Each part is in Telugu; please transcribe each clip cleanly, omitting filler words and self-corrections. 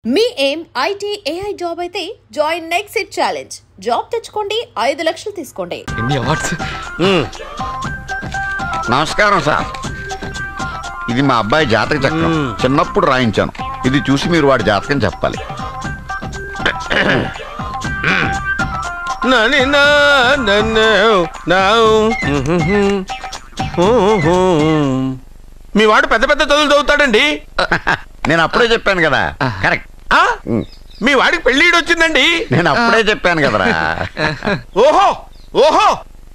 మీ ఏం ఐటీ ఏఐ జాబ్ అయితే join next it challenge. Job తెచ్చుకోండి, 5 లక్షలు తీసుకోండి. నమస్కారం సార్, ఇది మా అబ్బాయి జాతక చక్రం. చిన్నప్పుడు రాయించాను. ఇది చూసి మీరు వాడి జాతకం చెప్పాలి. మీ వాడు పెద్ద పెద్ద చదువులు చదువుతాడండి. నేను అప్పుడే చెప్పాను కదా. కరెక్ట్. మీ వాడికి పెళ్ళిడు వచ్చిందండి. నేను అప్పుడే చెప్పాను కదరా. ఓహో ఓహో,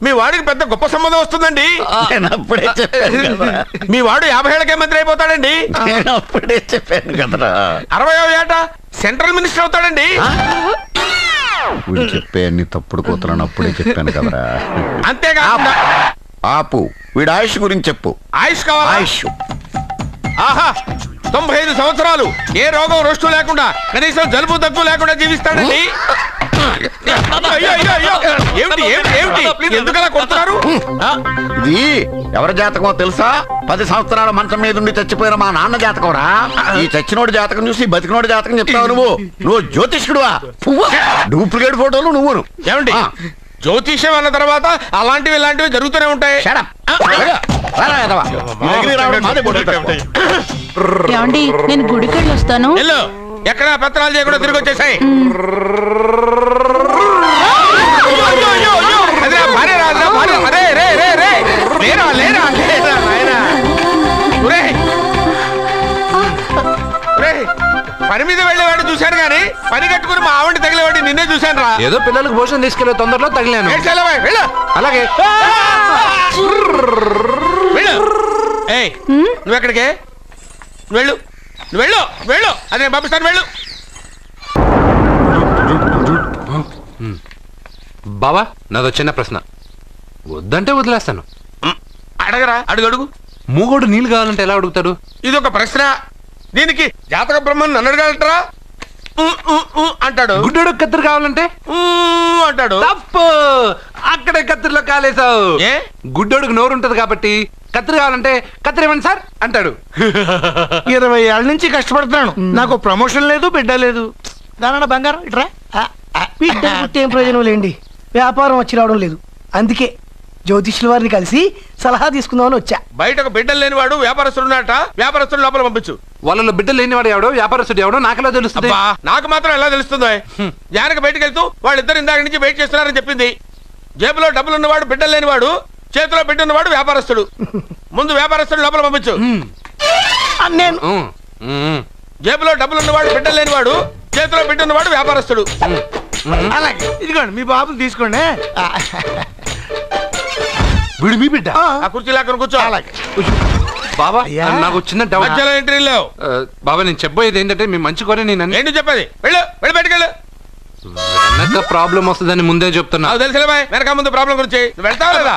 మీ వాడికి పెద్ద గొప్ప సంబంధం వస్తుందండి. నేను అప్పుడే చెప్పాను కదరా. మీ వాడు 50 ఏళ్ళకే మంత్రి అయిపోతాడండి. నేను అప్పుడే చెప్పాను కదరా. 60వ ఏట సెంట్రల్ మినిస్టర్ అవుతాడండి. వీడు చెప్పే అన్ని తప్పుడు కూతురని అప్పుడే చెప్పాను కదరా. అంతేకాకుండా ఆపు, వీడి ఆయుష్ గురించి చెప్పు. ఆయుష్ కావాలా? ఆయుష్ ఆహా, 95 సంవత్సరాలు ఏ రోగం రోస్టు లేకుండా, కనీసం జలుబు దగ్గు లేకుండా జీవిస్తాడండి. అయ్యో అయ్యో అయ్యో, ఏమిటి ఏమిటి ఏమిటి, ఎందుకలా కొడుతున్నారు? ఇది ఎవరి జాతకమో తెలుసా? 10 సంవత్సరాల మంచం మీద ఉండి చచ్చిపోయిన మా నాన్న జాతకం రా. ఈ చచ్చినోడి జాతకం చూసి బతికినోడి జాతకం చెప్తావు నువ్వు జ్యోతిష్కుడువా? డూప్లికేట్ ఫోటోలు నువ్వు. ఏమండి, జ్యోతిష్యం అన్న తర్వాత అలాంటివి ఇలాంటివి జరుగుతూనే ఉంటాయి. ఏమండి, నేను గుడికి వెళ్ళి వస్తాను. ఎక్కడ పత్రాలు చేయకుండా తిరిగి వచ్చేసాయి. పని మీద వెళ్ళేవాడు చూశాను గానీ పని కట్టుకుని మా ఆవిడ తగిలేవాడి నిన్నే చూశాను రా. ఏదో పిల్లలకు భోజనం తీసుకెళ్లే తొందరలో తగిలాను. అలాగే నువ్వు ఎక్కడికే? వెళ్ళు వెళ్ళు వెళ్ళు, అదే పంపిస్తాను, వెళ్ళు. బావా, నాదో చిన్న ప్రశ్న. వద్దంటే వదిలేస్తాను. అడగరా, అడుగు అడుగు. మూగోడు నీళ్ళు కావాలంటే ఎలా అడుగుతాడు? ఇది ఒక ప్రశ్న. దీనికి జాతక బ్రహ్మను నన్ను అడగలటరా? అంటాడు. గుడ్డోడు కత్తిరి కావాలంటే అంటాడు. తప్పు, అక్కడే కత్తిరిలో కాలేసావు. గుడ్డోడుకు నోరు ఉంటది కాబట్టి కత్తిరి కావాలంటే కత్తిరి ఇవ్వండి సార్ అంటాడు. 20 ఏళ్ళ నుంచి కష్టపడుతున్నాను, నాకు ప్రమోషన్ లేదు, బిడ్డ లేదు. దానన్న బంగారం ఇట్రా. బిడ్డ పుట్టి ఏం ప్రయోజనం లేండి, వ్యాపారం వచ్చి రావడం లేదు. అందుకే జ్యోతిష్యుల వారిని కలిసి సలహా తీసుకుందామని వచ్చా. బయటకు బిడ్డలు లేనివాడు వ్యాపారస్తుడు ఉన్నట. వ్యాపారస్తుడు లోపల పంపించు. వాళ్ళలో బిడ్డలు లేనివాడు ఎవడో వ్యాపారస్తుడు ఎవడో నాకెలా తెలుస్తుంది? నాకు మాత్రం ఎలా తెలుస్తుందో? జానకి బయటకు వెళ్తూ వాళ్ళిద్దరు ఇందాక నుంచి వెయిట్ చేస్తున్నారని చెప్పింది. జేబులో డబ్బులు ఉన్నవాడు బిడ్డలు లేనివాడు, చేతిలో బిడ్డ ఉన్నవాడు వ్యాపారస్తుడు. ముందు వ్యాపారస్తుడు లోపల పంపించు. నేను జేబులో డబ్బులు ఉన్నవాడు బిడ్డలు లేనివాడు, చేతిలో బిడ్డ ఉన్నవాడు వ్యాపారస్తుడు. అలాగే ఇదిగోండి, మీ బాబుని తీసుకోండి. వీడు మీ బిడ్డ? ఆ కుర్చీ లాక్కని కూర్చో. అలాగే బాబా, నాకు చిన్న డౌట్. మధ్యలో ఎంట్రీ లేవు. బాబా, నేను చెప్పబోయేది ఏంటంటే మీ మంచి కోరే. నేను ఏంటి చెప్పేది? వెళ్ళు వెళ్ళి బయటకెళ్ళు. వెనక ప్రాబ్లం వస్తుందని ముందే చెప్తున్నా. తెలుసులే బాయ్, వెనక ముందు ప్రాబ్లం గురించి. నువ్వు వెళ్తావా లేదా?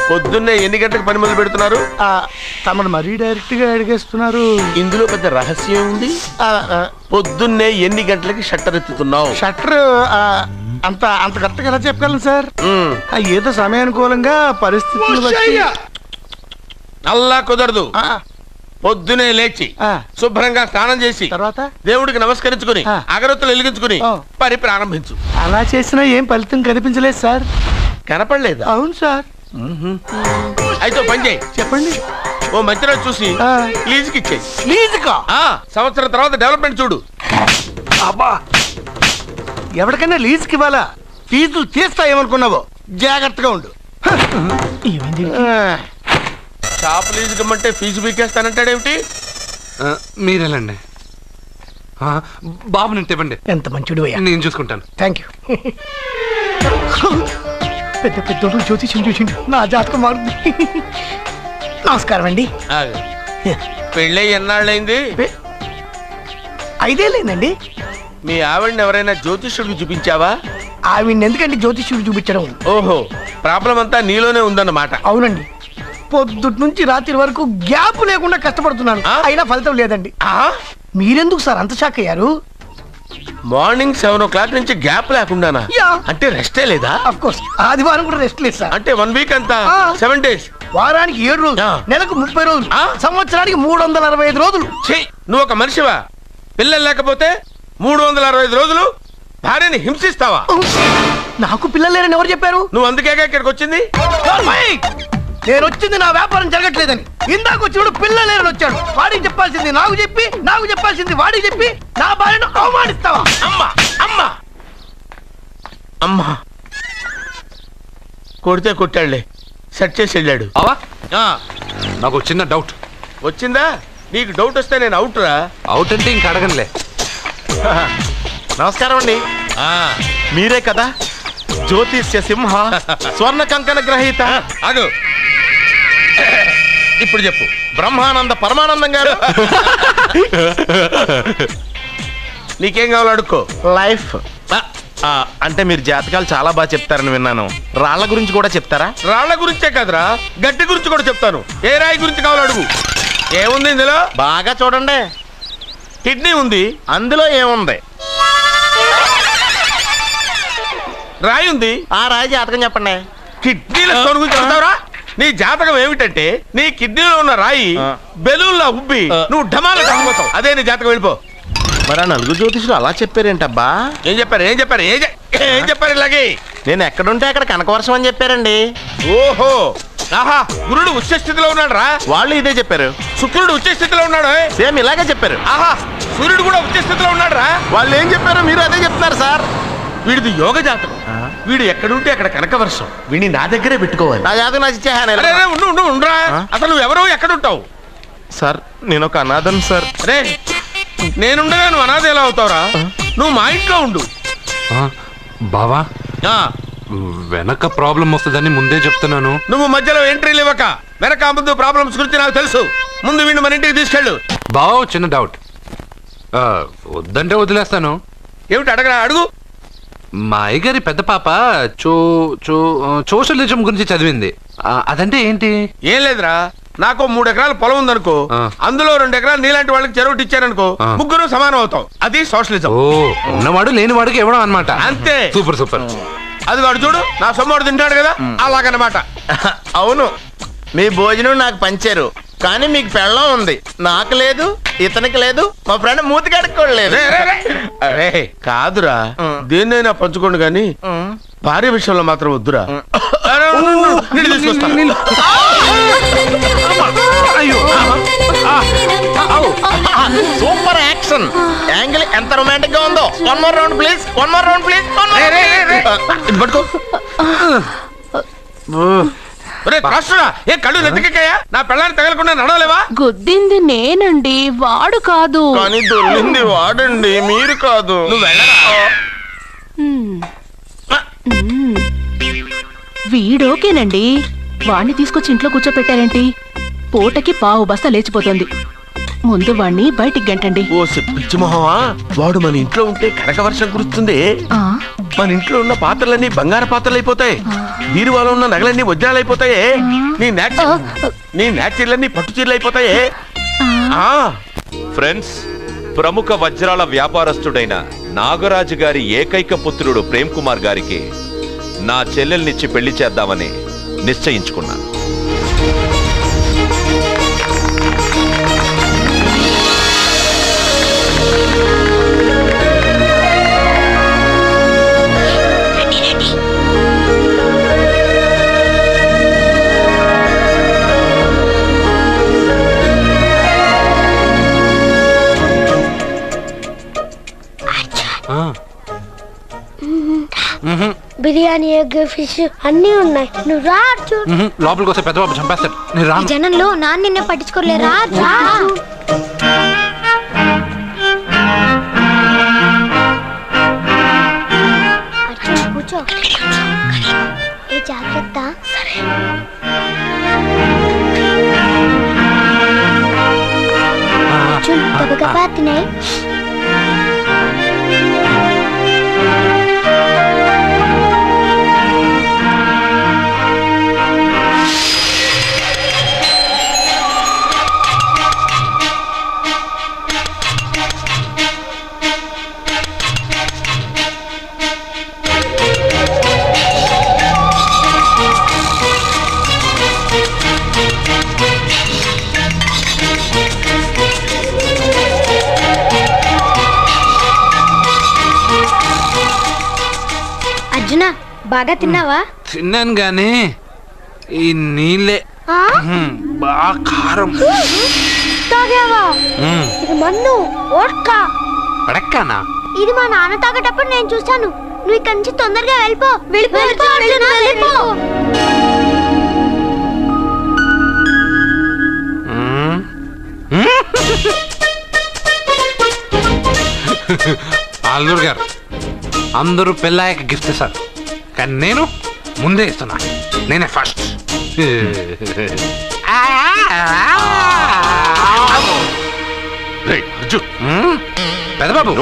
పొద్దున్నే ఎన్ని గంటలకు పని మొదలు పెడుతున్నారు? తమను మరీ డైరెక్ట్ గా అడిగేస్తున్నారు. ఇందులో పెద్ద రహస్యం ఉంది. పొద్దున్నే ఎన్ని గంటలకి షట్టర్ ఎత్తుతున్నావు? షట్టర్ అంత కరెక్ట్గా ఎలా చెప్పగలను సార్? ఏదో సమయానుకూలంగా పరిస్థితులు బట్టి. అల్లా కుదరదు. పొద్దునే లేచి శుభ్రంగా స్నానం చేసి తర్వాత దేవుడికి నమస్కరించుకుని అగరొత్తులు వెలిగించుకుని పని ప్రారంభించు. అలా చేసినా ఏం ఫలితం కనిపించలేదు సార్. కనపడలేదు? అవును సార్. అయితే పని చేయి. చెప్పండి. ఓ మంచి రోజు చూసి లీజుకి ఇచ్చేయి. లీజుకా? సంవత్సరం తర్వాత డెవలప్మెంట్ చూడు. అబ్బా, ఎవరికైనా లీజుకి ఇవ్వాలా? ఫీజులు తీస్తాయేమనుకున్నావో, జాగ్రత్తగా ఉండు. షాప్ లీజుకి ఇమ్మంటే ఫీజు పీకేస్తానంటాడేమిటి? మీరేలండి బాబు, నేను ఇవ్వండి. ఎంత మంచిడు అయ్యా, నేను చూసుకుంటాను. Thank you. పెద్ద పెద్దోడు జ్యోతిష్యం చూసిండు, నా జాతకం మారుంది. నమస్కారం అండి. పెళ్ళై ఎన్నాళ్ళైంది? 5 ఏళ్ళైందండి. మీ ఆవిడని ఎవరైనా జ్యోతిష్యుడికి చూపించావా? ఆవిడ్ని ఎందుకండి జ్యోతిష్యుడు చూపించడం? ఓహో, ప్రాబ్లం అంతా నీలోనే ఉందన్నమాట. అవునండి, పొద్దుటి నుంచి రాత్రి వరకు గ్యాప్ లేకుండా కష్టపడుతున్నాను, అయినా ఫలితం లేదండి. మీరెందుకు సార్ అంత షాక్ అయ్యారు? మార్నింగ్ 7 o'clock నుంచి గ్యాప్ లేకుండానా? అంటే రెస్టే లేదా? ఆఫ్ కోర్స్, ఆదివారం కూడా రెస్ట్ లేదు సార్. అంటే 1 వీక్ అంతా 7 days వారానికి 7 రోజులు, నెలకు 30 రోజులు, సంవత్సరానికి 365 రోజులు. నువ్వు ఒక మనిషివా? పిల్లలు లేకపోతే 365 రోజులు భార్యని హింసిస్తావా? నాకు పిల్లలు లేరని ఎవరు చెప్పారు? నువ్వు అందుకేగా ఇక్కడికి వచ్చింది. నేను వచ్చింది నా వ్యాపారం జరగట్లేదని. ఇందాక వచ్చినప్పుడు పిల్లలు లేరని వచ్చాడు. వాడికి చెప్పాల్సింది నాకు చెప్పి, నాకు చెప్పాల్సింది వాడికి చెప్పి నా భార్యను అవమానిస్తావా? అమ్మా అమ్మా అమ్మా కొడితే కొట్టాడులే, సెట్ చేసి వెళ్ళాడు. నాకు చిన్న డౌట్ వచ్చిందా? నీకు డౌట్ వస్తే నేను అవుట్ రా. అవుట్ అంటే ఇంక అడగనులే. నమస్కారం అండి. మీరే కదా జ్యోతిష్య సింహ స్వర్ణ కంకణ గ్రహీత? అగు ఇప్పుడు చెప్పు. బ్రహ్మానంద పరమానందం గారు. నీకేం కావాలో అడుక్కో. లైఫ్ అంటే మీరు జాతకాలు చాలా బాగా చెప్తారని విన్నాను. రాళ్ల గురించి కూడా చెప్తారా? రాళ్ల గురించే కదరా, గట్టి గురించి కూడా చెప్తాను. ఏ రాయి గురించి కావాలో అడుగు. ఏముంది ఇందులో? బాగా చూడండి. కిడ్నీ ఉంది. అందులో ఏముంది? రాయి ఉంది. ఆ రాయి జాతకం చెప్పండి. కిడ్నీల స్టోన్ గురించి చెప్తావురా? నీ జాతకం ఏమిటంటే నీ కిడ్నీలో ఉన్న రాయి బెలూన్లా ఉబ్బి నువ్వు ఢమాల చచ్చిపోతావు. అదే నీ జాతకం. వెళ్ళిపో. మరి ఆ నలుగురు జ్యోతిషులు అలా చెప్పారేంటబ్బా? ఏం చెప్పారు? ఏం చెప్పారు? ఏం చెప్పారు? ఇలాగే నేను ఎక్కడుంటే అక్కడ కనకవర్షం అని చెప్పారండి. ఓహో, ఆహా, గురుడు ఉచ్చ స్థితిలో ఉన్నాడు రా. వాళ్ళు ఇదే చెప్పారు. శుక్రుడు ఉచ్చ స్థితిలో ఉన్నాడు. సేమ్ ఇలాగే చెప్పారు. ఆహా, సూర్యుడు కూడా ఉచ్చ స్థితిలో ఉన్నాడు రా. వాళ్ళు ఏం చెప్పారో మీరు అదే చెప్తున్నారు సార్. వీడిది యోగ జాతకం. వీడు ఎక్కడుంటే అక్కడ కనకవర్షం. వీడిని నా దగ్గరే పెట్టుకోవాలి. నా జాతకం నాకు ఇచ్చేహాను. ఉండరా. అసలు నువ్వెవరో ఎక్కడుంటావు? సార్ నేను ఒక అనాథను సార్. అరే, నేనుండగా నువ్వు అనాథ ఎలా అవుతావురా? నువ్వు మా ఇంట్లో ఉండు. బావా, వెనక ప్రాబ్లం వస్తుందని ముందే చెప్తున్నాను. నువ్వు మధ్యలో ఎంట్రీలు ఇవ్వక. వెనక ముందు ప్రాబ్లమ్స్ గురించి నాకు తెలుసు. ముందు వీడిని మన ఇంటికి తీసుకెళ్ళు. బావా, చిన్న డౌట్. వద్దంటే వదిలేస్తాను. ఏమిటి అడగరా? అడుగు. మా అయ్యగారి పెద్ద పాప సోషలిజం గురించి చదివింది. అదంటే ఏంటి? ఏం లేదురా, నాకు 3 ఎకరాల పొలం ఉందనుకో, అందులో 2 ఎకరాలు నీలాంటి వాళ్ళకి చెరువు ఇచ్చారనుకో, ముగ్గురు సమానం అవుతాం. అది సోషలిజం. ఓ, ఉన్నవాడు లేనివాడికి ఇవ్వడం అన్నమాట. అంతే. Super super. అది వాడు చూడు, నా సొమ్మడు తింటాడు కదా, అలాగనమాట. అవును, మీ భోజనం నాకు పంచారు, కానీ మీకు పెళ్ళం ఉంది, నాకు లేదు, ఇతనికి లేదు, మా ఫ్రెండ్ మూతి కడుక్కోలేదు. అరే కాదురా, దేన్నైనా పంచుకోండి కానీ భార్య విషయంలో మాత్రం వద్దురా. సూపర్ యాక్షన్ యాంగిల్ ఎంత రొమాంటిక్ గా ఉందో. One more round please, one more round please. పట్టుకో. ఏ కళ్ళు నెత్తికెక్కాయా? నా పెళ్ళాన్ని తగలకుండా నడవలేవా? గుద్దింది నేనండి, వాడు కాదు. కానీ దొల్లింది వాడండి, మీరు కాదు. నువ్వు వెళ్ళరా. వీడోకేనండి, వాణ్ణి తీసుకొచ్చి ఇంట్లో కూర్చోపెట్టారేంటి? పూటకి పావు బస్తా లేచిపోతుంది. ముందు వాణ్ణి బయటికి గంటండి. ఓ పిచ్చి మొహమా, వాడు మన ఇంట్లో ఉంటే కనక వర్షం కురుస్తుంది. మన ఇంట్లో ఉన్న పాత్రలన్నీ బంగారు పాత్రలు అయిపోతాయి, బీరువాలో ఉన్న నగలన్నీ వజ్రాలు అయిపోతాయి, నీ నాచీర్లన్నీ పట్టు చీరలు అయిపోతాయి. ఫ్రెండ్స్, ప్రముఖ వజ్రాల వ్యాపారస్తుడైన నాగరాజు గారి ఏకైక పుత్రుడు ప్రేమ్ కుమార్ గారికి నా చెల్లెల్నిచ్చి పెళ్లి చేద్దామని నిశ్చయించుకున్నాను. బిర్యానీ, ఎగ్, ఫిష్ అన్నీ ఉన్నాయి. నువ్వు రా. లోపలికి వస్తే పెద్ద బాబు చంపేస్తాడు. ఈ జనంలో నాన్న నిన్నే పట్టించుకోలేరా? కూర్చో. ఏ జాగ్రత్త. గబగబా తినాయి. అర్జున బాగా తిన్నావా? తిన్నాను గానీ ఈ నీళ్ళే బాగా కారం. తాగావా? ఇది మన్ను ఓడ్కా. పడక్కానా? ఇది మా నాన్న తాగేటప్పుడు నేను చూశాను. నువ్వు ఇక్కడి నుంచి తొందరగా వెళ్ళిపో. వెళ్ళిపో అర్జున, వెళ్ళిపో. అల్లుడు గారు అందరూ పెళ్ళాయక గిఫ్ట్ ఇస్తారు, కానీ నేను ముందే ఇస్తున్నా. నేనే ఫస్ట్. పెద్దబాబు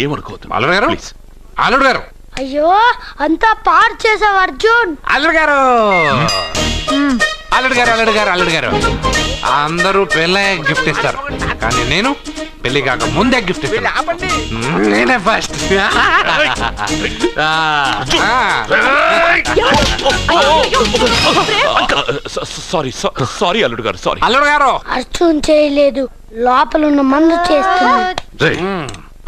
ఏమనుకోవద్దు. అల్లుడు గారు, అల్లుడు గారు. అయ్యో అంతా పాడు చేసావు అర్జున్. అల్లుడు గారు, అల్లుడు గారు, అల్లుడు గారు, అల్లుడు గారు. అందరూ పెళ్ళయ్య గిఫ్ట్ ఇస్తారు, కానీ నేను పెళ్లి కాక ముందే గిఫ్ట్ ఇస్తాను. నేనే ఫస్ట్. సారీ అల్లుడు గారు, సారీ. అల్లుడు గారు, అర్జున్ చేయలేదు, లోపల ఉన్న మందు చేస్తున్నాడు.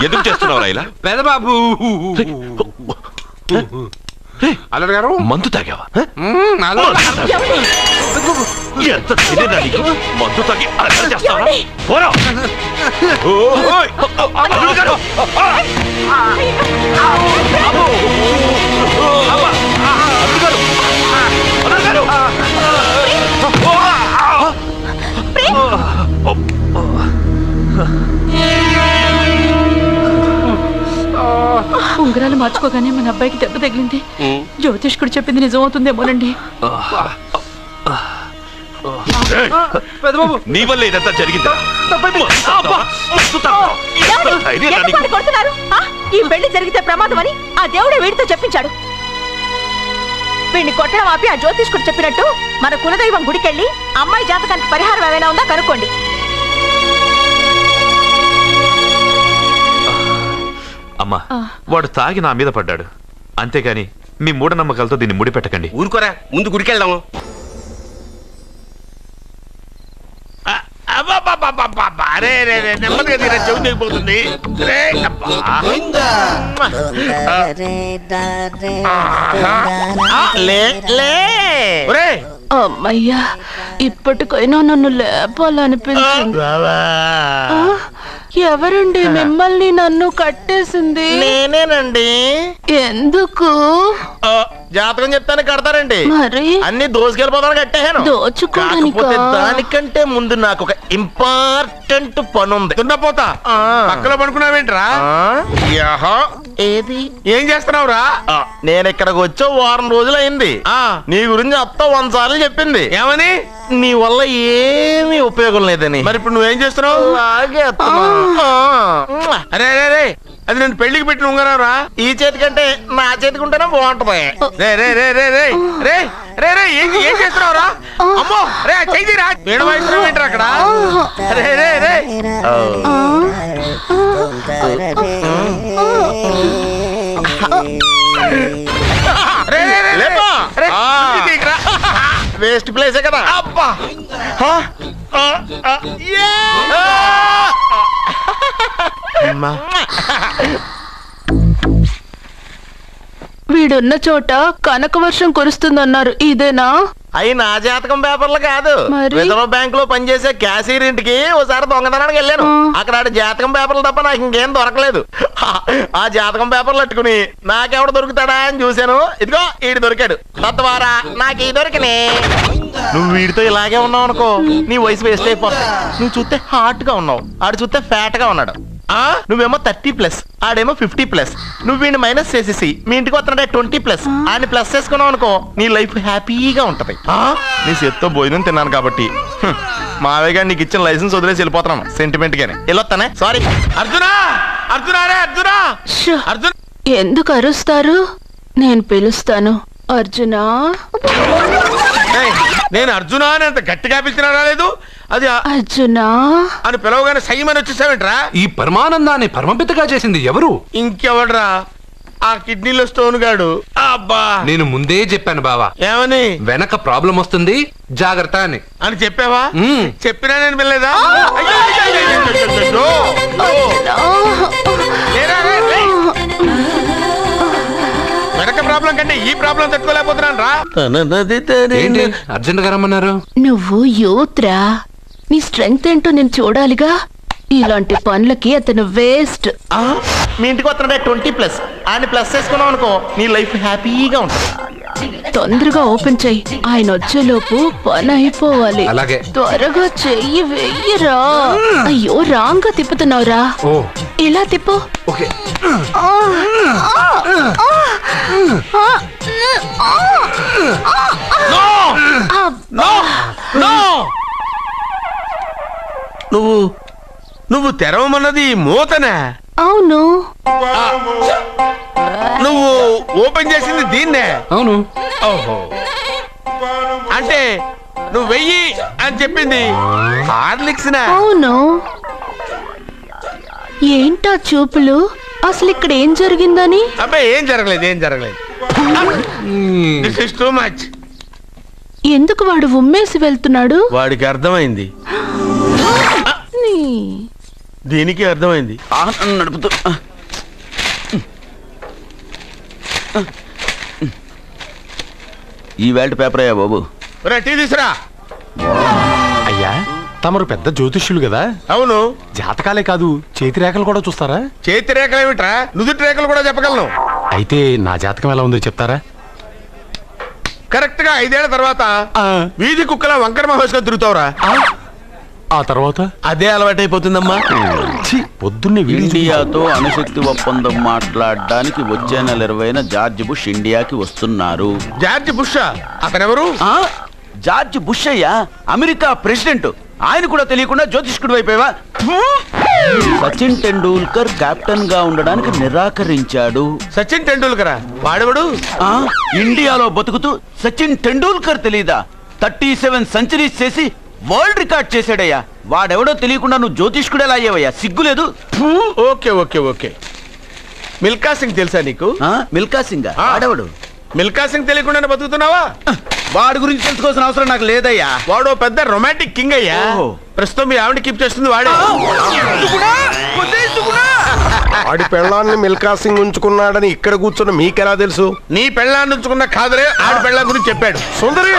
ఎందుకు చేస్తున్నావు ఇలా? పెద్దబాబు. అల్లుడు గారు, మందు తాగావా? ఎంత మందు తాగి అలసట చేస్తావా? పోరా. అల్లుడు గారు. ఉంగరాలు మార్చుకోగానే మన అబ్బాయికి దెబ్బ తగిలింది. జ్యోతిష్కుడు చెప్పింది నిజమవుతుందేమోనండి. నీ వల్ల ఇదంతా జరిగిందా? ఈ పెళ్లి జరిగితే ప్రమాదం అని ఆ దేవుడే వీడితో చెప్పించాడు. వీడిని కొట్టడం ఆపి ఆ జ్యోతిష్కుడు చెప్పినట్టు మన కులదైవం గుడికెళ్ళి అమ్మాయి జాతకానికి పరిహారం ఏమైనా ఉందా కనుక్కోండి. అమ్మా, వాడు తాగి నా మీద పడ్డాడు, అంతేగాని మీ మూఢనమ్మకాలతో దీన్ని ముడిపెట్టకండి. ఊరుకోరా, ముందు గుడికెళ్దాము. నెమ్మదిగా తీరా, చెవి దిగిపోతుంది. అమ్మయ్యా, ఇప్పటికైనా నన్ను లేపాలనిపించింది. ఎవరండి మిమ్మల్ని నన్ను కట్టేసింది? నేనేనండి. ఎందుకు? జాతకం చెప్తాను కడతారండి. మరి అన్ని దోసుకెళ్ళిపోతాను కట్టేహాను. కాకపోతే దానికంటే ముందు నాకు ఒక ఇంపార్టెంట్ పని ఉంది. దున్నపోతా పక్కలో పడుకున్నావేంట్రా? ఏది ఏం చేస్తున్నావురా? నేను ఇక్కడికి వచ్చే వారం రోజులు అయింది. నీ గురించి అత్త 100 సార్లు చెప్పింది. ఏమని? నీ వల్ల ఏమీ ఉపయోగం లేదని. మరి ఇప్పుడు నువ్వేం చేస్తున్నావు? అరే అరే రే, అది నేను పెళ్లికి పెట్టిన ఉంగరారా. ఈ చేతి కంటే నా చేతికి ఉంటేనే బాగుంటది. రే రే రే రే రే రే రే రే ఏం చేస్తున్నావురా? అమ్మో రే, చెయ్యిరా. వేణు వాయిస్తున్నావు ఏంట్రా అక్కడ? రే రే రే వేస్ట్ ప్లేసే కదా. అబ్బా, వీడున్న చోట కనక వర్షం కురుస్తుందన్నారు, ఇదేనా? అయి నా జాతకం పేపర్లు కాదు. రిజర్వ్ బ్యాంక్ లో పనిచేసే క్యాషియర్ ఇంటికి ఒకసారి దొంగతనానికి వెళ్ళాను. అక్కడ జాతకం పేపర్లు తప్ప నాకు ఇంకేం దొరకలేదు. ఆ జాతకం పేపర్లు పెట్టుకుని నాకెవడు దొరుకుతాడా అని చూశాను. ఇదిగో ఈడు దొరికాడు. తద్వారా నాకు ఈ దొరికినే. నువ్వు వీడితో ఇలాగే ఉన్నావు అనుకో, నీ వయసు వేస్ట్ అయిపోతుంది. నువ్వు చూస్తే హాట్ గా ఉన్నావు, ఆడు చూస్తే ఫ్యాట్ గా ఉన్నాడు. నువ్వేమో 30+, ఆడేమో 50+. నువ్వు వీడిని మైనస్ చేసేసి మీ ఇంటికి వస్తున్నాడే 20+, ఆడిని ప్లస్ చేసుకున్నావు అనుకో, నీ లైఫ్ హ్యాపీగా ఉంటది. నీ చేత్తో భోజనం తిన్నాను కాబట్టి మావయ్య గారు నీకు ఇచ్చిన లైసెన్స్ వదిలేసి వెళ్ళిపోతున్నాను సెంటిమెంట్ గానే. వెళ్ళొస్తానే. సారీ. అర్జునా, అర్జునా రే అర్జునా, అర్జున్. ఎందుకు అరుస్తారు? నేను పిలుస్తాను. అర్జునా. నేను అర్జునా అని అంత గట్టిగా పిలిచినా రాలేదు. అది అర్జునా అని పిలవగానే సైమని వచ్చేసావేంట్రా? ఈ పరమానందాన్ని పరమపితగా చేసింది ఎవరు? ఇంకెవడ్రా? ఆ కిడ్నీలో స్టోన్ గాడు. అబ్బా, నేను ముందే చెప్పాను బావా. ఏమని? వెనక ప్రాబ్లం వస్తుంది, జాగ్రత్త అని. అని చెప్పావా? చెప్పినా నేను వెళ్ళలేదా? ప్రాబ్లం కంటే ఈ ప్రాబ్లం తట్టుకోలేకపోతున్నాను రా. ఏంటి అర్జెంట్ గా రమ్మన్నారు? నువ్వు యూత్రా, నీ స్ట్రెంగ్త్ ఏంటో నేను చూడాలిగా. ఇలాంటి పనులకి అతను వేస్ట్. మీ ఇంటికి వస్తున్నాడే 20+ ఆయన ప్లస్ చేసుకున్నావు అనుకో, నీ లైఫ్ హ్యాపీగా ఉంటుంది. తొందరగా ఓపెన్ చెయ్యి, ఆయన వచ్చేలోపు పని అయిపోవాలి. అలాగే. త్వరగా చెయ్యి వెయ్యరా. అయ్యో రాంగ్ గా తిప్పుతున్నావురా. ఓ ఇలా తిప్పు. ఓకే. నువ్వు తెరవమన్నది మూతనే. అవును. నువ్వు ఓపెన్ చేసింది దీన్నే. అవును. ఓహో, అంటే నువ్వు వెయ్యి అని చెప్పింది హార్లిక్స్. అవును. ఏంటా చూపులు? అసలు ఇక్కడ ఏం జరిగిందని? అబ్బాయి ఏం జరగలేదు. This is too much. ఎందుకు వాడు ఉమ్మేసి వెళ్తున్నాడు? వాడికి అర్థమైంది, దీనికి అర్థమైంది. నడుపుతూ ఈ వేల్ట్ పేపర్ అయ్యా బాబు. టీ తీసురా. అయ్యా తమరు పెద్ద జ్యోతిష్యులు కదా. అవును. జాతకాలే కాదు, చేతి రేఖలు కూడా చూస్తారా? చేతి రేఖలు ఏమిట్రా, నుదుటి రేఖలు కూడా చెప్పగలను. అయితే నా జాతకం ఎలా ఉందో చెప్తారా? కరెక్ట్ గా 5 ఏళ్ల తర్వాత వీధి కుక్కల వంకర మహేష్గా తిరుగుతావురా. ఆ తర్వాత అదే అలవాటైపోతుందమ్మా. పొద్దున్నే ఇండియాతో అణుశక్తి ఒప్పందం మాట్లాడడానికి వచ్చే నెల 20న జార్జ్ బుష్ ఇండియాకి వస్తున్నారు. జార్జ్ బుష్ అతనెవరు? జార్జ్ బుష్ అయ్యా, అమెరికా ప్రెసిడెంట్. ఆయన కూడా తెలియకుండా జ్యోతిష్కుడు అయిపోయావా? సచిన్ టెండూల్కర్ కెప్టెన్ గా ఉండడానికి నిరాకరించాడు. సచిన్ టెండూల్కరా? వాడెవడు? ఇండియాలో బతుకుతూ సచిన్ టెండూల్కర్ తెలీదా? 37 సెంచరీస్ చేసి వరల్డ్ రికార్డ్ చేశాడయ్యా. వాడెవడో తెలియకుండా నువ్వు జ్యోతిష్కుడు ఎలా అయ్యావయ్యా? సిగ్గులేదు. ఓకే. మిల్కా సింగ్ తెలుసా నీకు? మిల్కా సింగ్ వాడెవడు? మిల్కా సింగ్ తెలియకుండానే బతుకుతున్నావా? వాడి గురించి తెలుసుకోవాల్సిన అవసరం నాకు లేదయ్యా. వాడు పెద్ద రొమాంటిక్ కింగ్ అయ్యా. ప్రస్తుతం మీ ఆవిడ కీప్ చేస్తుంది వాడే. వాడి పెళ్ళాన్ని మిల్కా సింగ్ ఉంచుకున్నాడని ఇక్కడ కూర్చున్న మీకెలా తెలుసు? నీ పెళ్ళాన్ని ఉంచుకున్న కాదరే, ఆడి పెళ్ళాం గురించి చెప్పాడు. సుందరి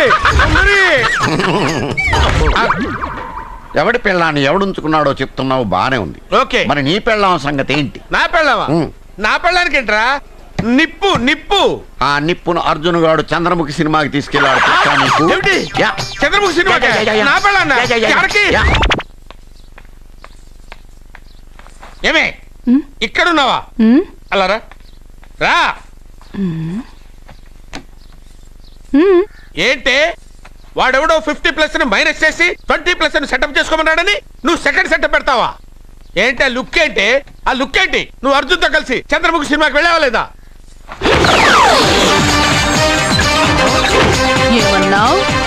ఎవడి పెళ్ళాన్ని ఎవడుంచుకున్నాడో చెప్తున్నావు, బానే ఉంది. ఓకే, మరి నీ పెళ్ళాం సంగతి ఏంటి? నా పెళ్ళావా? నా పెళ్ళానికి ఏంట్రా? నిప్పు. ఆ నిప్పును అర్జున్ గాడు చంద్రముఖి సినిమాకి తీసుకెళ్ళాడు. చంద్రముఖి సినిమా నా పెళ్ళాన్నా? ఏమే ఇక్కడున్నావా? అలా రా. ఏంటే వాడెవడో 50+ మైనస్ చేసి 20+ సెటప్ చేసుకోమన్నాడని నువ్వు సెకండ్ సెటప్ పెడతావా? ఏంటి ఆ లుక్ ఏంటి? నువ్వు అర్జున్తో కలిసి చంద్రముఖి సినిమాకి వెళ్ళావా లేదా?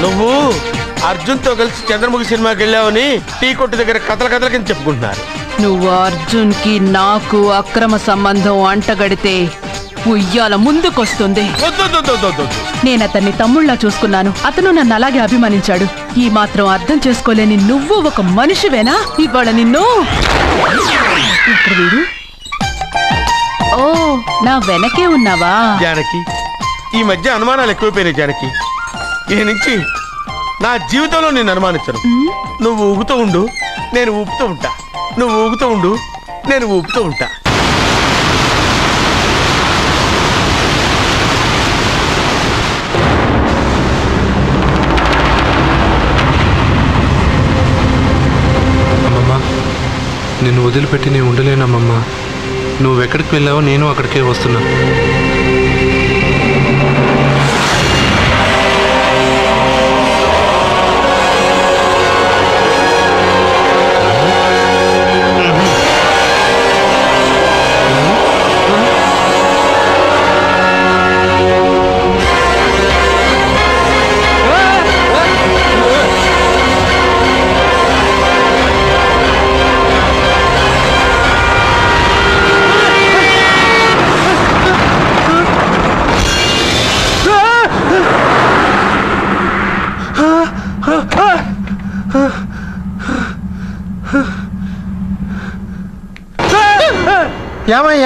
నువ్వు అర్జున్తో కలిసి చంద్రముఖి సినిమాకి వెళ్ళావని టీ కొట్టు దగ్గర కథల కింద చెప్పుకుంటున్నారు. నువ్వు అర్జున్ కి నాకు అక్రమ సంబంధం అంటగడితే ఉయ్యాల ముందుకొస్తుంది. నేను అతన్ని తమ్ముళ్లా చూసుకున్నాను. అతను నన్ను అలాగే అభిమానించాడు. ఈ మాత్రం అర్థం చేసుకోలేని నువ్వు ఒక మనిషివేనా? ఇవాళ నిన్ను ఇక్కడ వీడు. ఓ, నా వెనకే ఉన్నావా? జానకి, ఈ మధ్య అనుమానాలు ఎక్కువైపోయినాయి జానకి. ఈ నుంచి నా జీవితంలో నేను అనుమానించను. నువ్వు ఊగుతూ ఉండు, నేను ఊపుతూ ఉంటా. నువ్వు ఊగుతూ ఉండు, నేను ఊపుతూ ఉంటా. అమ్మమ్మా, నిన్ను వదిలిపెట్టి నేను ఉండలేనమ్మమ్మా. నువ్వెక్కడికి వెళ్ళావో నేను అక్కడికే వస్తున్నా.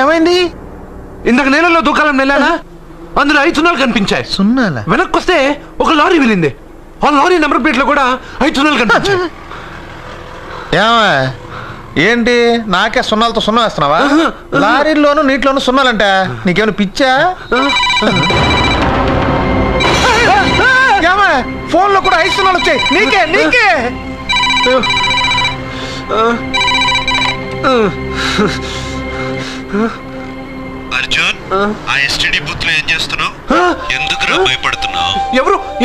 ఏమైంది? ఇందాక నేలలో దూకాలని వెళ్ళానా? అందులో 5 సున్నాలు కనిపించాయి. సున్నాలా? వెనక్కి వస్తే ఒక లారీ వెళ్ళింది. ఆ లారీ నెంబర్ ప్లేట్ లో కూడా 5 సున్నాలు కనిపించాయి. ఏమా ఏంటి నాకే సున్నాలతో సున్నా వేస్తున్నావా? లారీల్లోనూ నీటిలోనూ సున్నాలంట. నీకేమైనా పిచ్చా? ఏమా ఫోన్ లో కూడా 5 సున్నాలు వచ్చాయి. నీకే అర్జున్, ఆ ఎస్టీడీ బూత్ లో ఏం చేస్తున్నావు? ఎందుకురా భయపడుతున్నావు?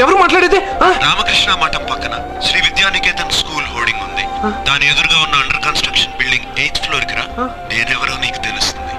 ఎవరు మాట్లాడేది? రామకృష్ణ మఠం పక్కన శ్రీ విద్యానికేతన్ స్కూల్ హోర్డింగ్ ఉంది. దాని ఎదురుగా ఉన్న under construction building 8th floor కి రా. నేనెవరో నీకు తెలుస్తుంది.